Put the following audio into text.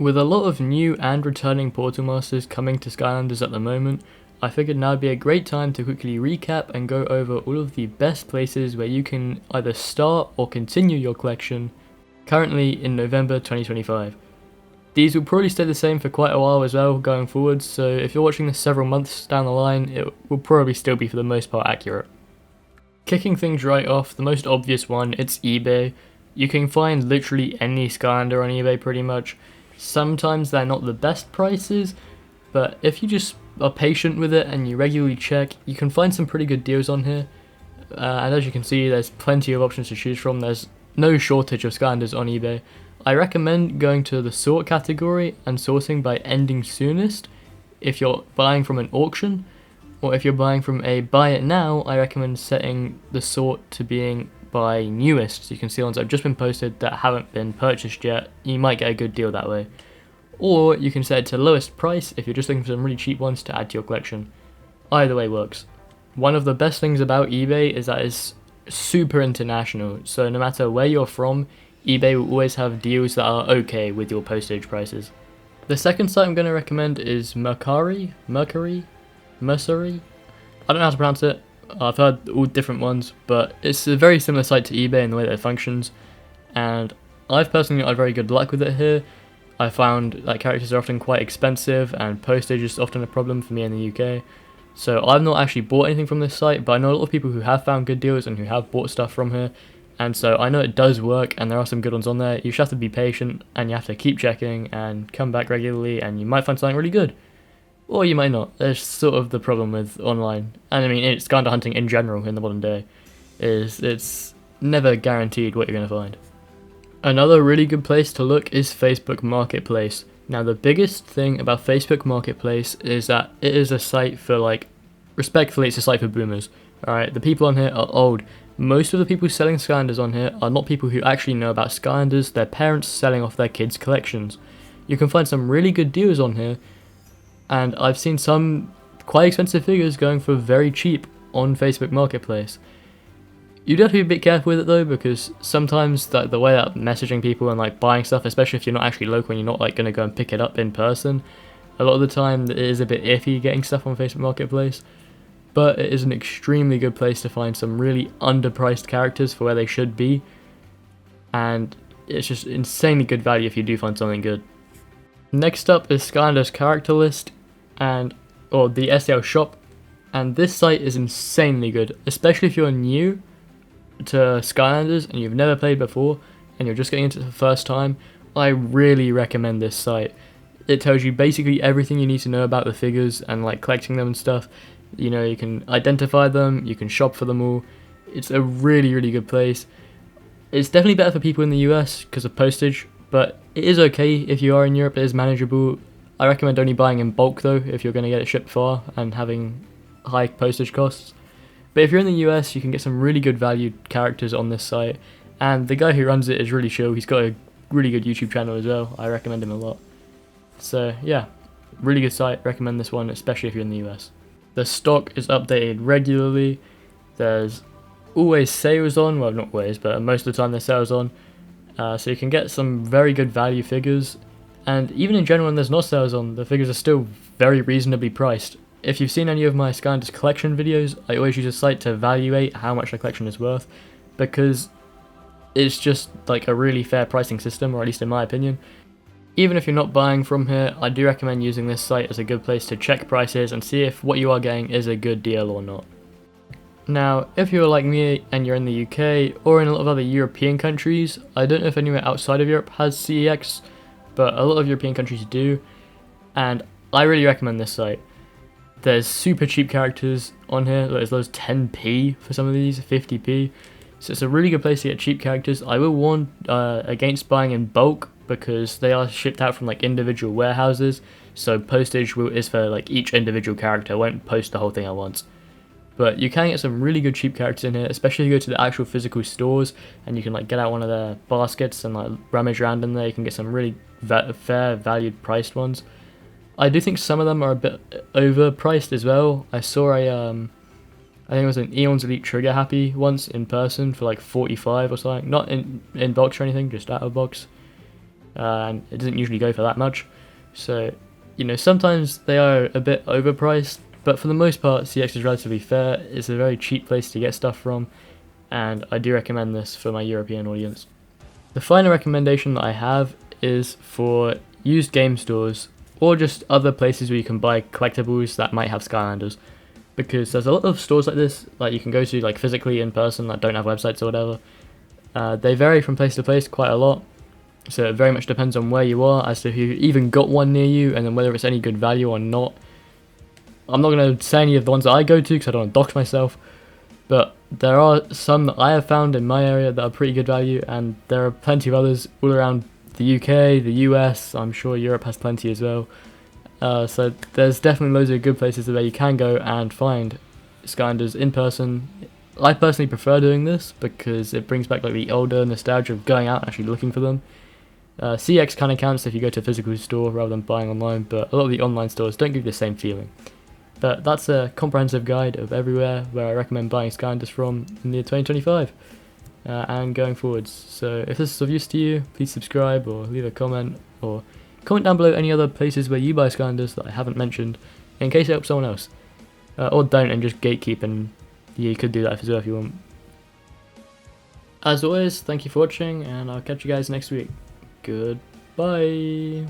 With a lot of new and returning Portal Masters coming to Skylanders at the moment, I figured now would be a great time to quickly recap and go over all of the best places where you can either start or continue your collection currently in November 2025. These will probably stay the same for quite a while as well going forward, so if you're watching this several months down the line, it will probably still be for the most part accurate. Kicking things right off, the most obvious one, it's eBay. You can find literally any Skylander on eBay pretty much. Sometimes they're not the best prices, but if you just are patient with it and you regularly check, you can find some pretty good deals on here. And as you can see, there's plenty of options to choose from. There's no shortage of Skylanders on eBay. I recommend going to the sort category and sorting by ending soonest if you're buying from an auction, or if you're buying from a buy it now, I recommend setting the sort to being by newest. So you can see ones that have just been posted that haven't been purchased yet. You might get a good deal that way. Or you can set it to lowest price if you're just looking for some really cheap ones to add to your collection. Either way works. One of the best things about eBay is that it's super international, so no matter where you're from, eBay will always have deals that are okay with your postage prices. The second site I'm going to recommend is Mercari. I don't know how to pronounce it. I've heard all different ones, but it's a very similar site to eBay in the way that it functions, and I've personally had very good luck with it here. I found that characters are often quite expensive and postage is often a problem for me in the UK. So I've not actually bought anything from this site, but I know a lot of people who have found good deals and who have bought stuff from here, and so I know it does work and there are some good ones on there. You just have to be patient and you have to keep checking and come back regularly, and you might find something really good. Or you might not. There's sort of the problem with online, and I mean it's Skylander hunting in general in the modern day, is it's never guaranteed what you're going to find. Another really good place to look is Facebook Marketplace. Now the biggest thing about Facebook Marketplace is that it is a site for, like, respectfully, it's a site for boomers. Alright, the people on here are old. Most of the people selling Skylanders on here are not people who actually know about Skylanders, they're parents selling off their kids' collections. You can find some really good deals on here, and I've seen some quite expensive figures going for very cheap on Facebook Marketplace. You do have to be a bit careful with it though, because sometimes the way that messaging people and like buying stuff, especially if you're not actually local and you're not like going to go and pick it up in person, a lot of the time it is a bit iffy getting stuff on Facebook Marketplace. But it is an extremely good place to find some really underpriced characters for where they should be, and it's just insanely good value if you do find something good. Next up is Skylanders character list, or the SL shop, and this site is insanely good, especially if you're new to Skylanders and you've never played before and you're just getting into it for the first time. I really recommend this site. It tells you basically everything you need to know about the figures and like collecting them and stuff. You know, you can identify them, you can shop for them all. It's a really, really good place. It's definitely better for people in the US because of postage, but it is okay if you are in Europe. It is manageable. I recommend only buying in bulk though if you're going to get it shipped far and having high postage costs. But if you're in the US, you can get some really good valued characters on this site, and the guy who runs it is really chill. He's got a really good YouTube channel as well. I recommend him a lot. So yeah, really good site. Recommend this one, especially if you're in the US. The stock is updated regularly. There's always sales on, well not always, but most of the time there's sales on. So you can get some very good value figures, and even in general when there's not sales on, the figures are still very reasonably priced. If you've seen any of my Skylanders collection videos, I always use a site to evaluate how much the collection is worth, because it's just like a really fair pricing system, or at least in my opinion. Even if you're not buying from here, I do recommend using this site as a good place to check prices and see if what you are getting is a good deal or not. Now, if you're like me and you're in the UK or in a lot of other European countries, I don't know if anywhere outside of Europe has CEX, but a lot of European countries do, and I really recommend this site. There's super cheap characters on here, there's those 10p for some of these, 50p, so it's a really good place to get cheap characters. I will warn against buying in bulk, because they are shipped out from like individual warehouses, so postage is for like each individual character. I won't post the whole thing at once. But you can get some really good cheap characters in here, especially if you go to the actual physical stores and you can like get out one of their baskets and like rummage around in there. You can get some really fair valued priced ones. I do think some of them are a bit overpriced as well. I saw I think it was an Eon's Elite Trigger Happy once in person for like 45 or something. Not in box or anything, just out of box. and it doesn't usually go for that much. So, you know, sometimes they are a bit overpriced, but for the most part, CX is relatively fair. It's a very cheap place to get stuff from, and I do recommend this for my European audience. The final recommendation that I have is for used game stores, or just other places where you can buy collectibles that might have Skylanders. Because there's a lot of stores like this, like you can go to like physically in person, that don't have websites or whatever. They vary from place to place quite a lot, so it very much depends on where you are as to who even got one near you, and then whether it's any good value or not. I'm not going to say any of the ones that I go to because I don't want to dox myself, but there are some that I have found in my area that are pretty good value, and there are plenty of others all around the UK, the US, I'm sure Europe has plenty as well. So there's definitely loads of good places where you can go and find Skylanders in person. I personally prefer doing this because it brings back like the older nostalgia of going out and actually looking for them. CX kind of counts if you go to a physical store rather than buying online, but a lot of the online stores don't give you the same feeling. But that's a comprehensive guide of everywhere where I recommend buying Skylanders from in the year 2025 and going forwards. So if this is of use to you, please subscribe or leave a comment, or comment down below any other places where you buy Skylanders that I haven't mentioned in case it helps someone else. Or don't and just gatekeep, and you could do that as well if you want. As always, thank you for watching, and I'll catch you guys next week. Goodbye.